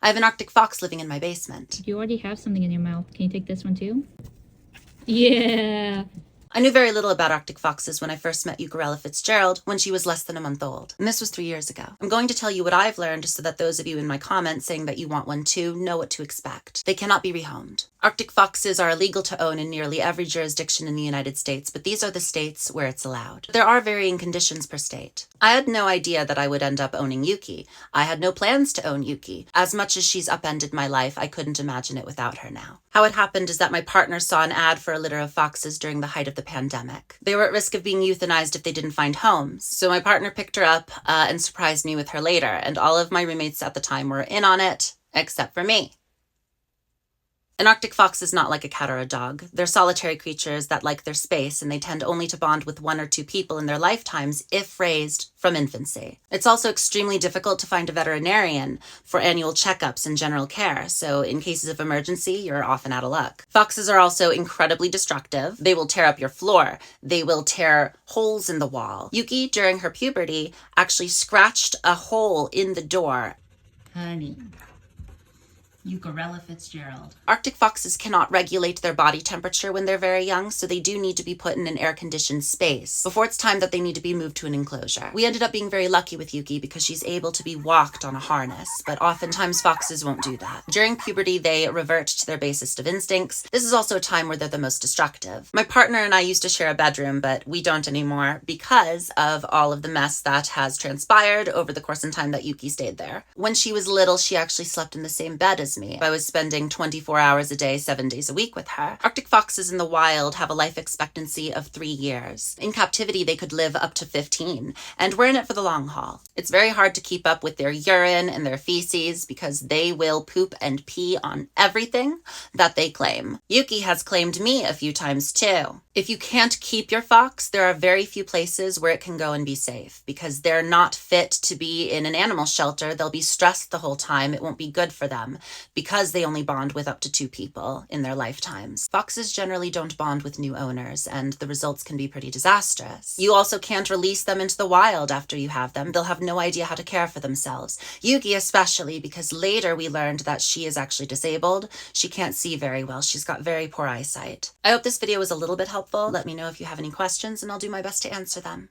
I have an Arctic fox living in my basement. You already have something in your mouth. Can you take this one too? Yeah. I knew very little about Arctic foxes when I first met Euchorella Fitzgerald when she was less than a month old, and this was 3 years ago. I'm going to tell you what I've learned so that those of you in my comments saying that you want one too know what to expect. They cannot be rehomed. Arctic foxes are illegal to own in nearly every jurisdiction in the United States, but these are the states where it's allowed. There are varying conditions per state. I had no idea that I would end up owning Yuki. I had no plans to own Yuki. As much as she's upended my life, I couldn't imagine it without her now. How it happened is that my partner saw an ad for a litter of foxes during the height of the pandemic. They were at risk of being euthanized if they didn't find homes, so my partner picked her up and surprised me with her later, and all of my roommates at the time were in on it, except for me. An Arctic fox is not like a cat or a dog. They're solitary creatures that like their space, and they tend only to bond with 1 or 2 people in their lifetimes if raised from infancy. It's also extremely difficult to find a veterinarian for annual checkups and general care, so in cases of emergency, you're often out of luck. Foxes are also incredibly destructive. They will tear up your floor. They will tear holes in the wall. Yuki, during her puberty, actually scratched a hole in the door. Honey. Euchorella Fitzgerald. Arctic foxes cannot regulate their body temperature when they're very young, so they do need to be put in an air-conditioned space before it's time that they need to be moved to an enclosure. We ended up being very lucky with Yuki because she's able to be walked on a harness, but oftentimes foxes won't do that. During puberty, they revert to their basest of instincts. This is also a time where they're the most destructive. My partner and I used to share a bedroom, but we don't anymore because of all of the mess that has transpired over the course and time that Yuki stayed there. When she was little, she actually slept in the same bed as me. I was spending 24 hours a day, 7 days a week with her. Arctic foxes in the wild have a life expectancy of 3 years. In captivity, they could live up to 15, and we're in it for the long haul. It's very hard to keep up with their urine and their feces because they will poop and pee on everything that they claim. Yuki has claimed me a few times too. If you can't keep your fox, there are very few places where it can go and be safe because they're not fit to be in an animal shelter. They'll be stressed the whole time. It won't be good for them because they only bond with up to 2 people in their lifetimes. Foxes generally don't bond with new owners, and the results can be pretty disastrous. You also can't release them into the wild after you have them. They'll have no idea how to care for themselves. Yuki especially, because later we learned that she is actually disabled. She can't see very well. She's got very poor eyesight. I hope this video was a little bit helpful. Let me know if you have any questions, and I'll do my best to answer them.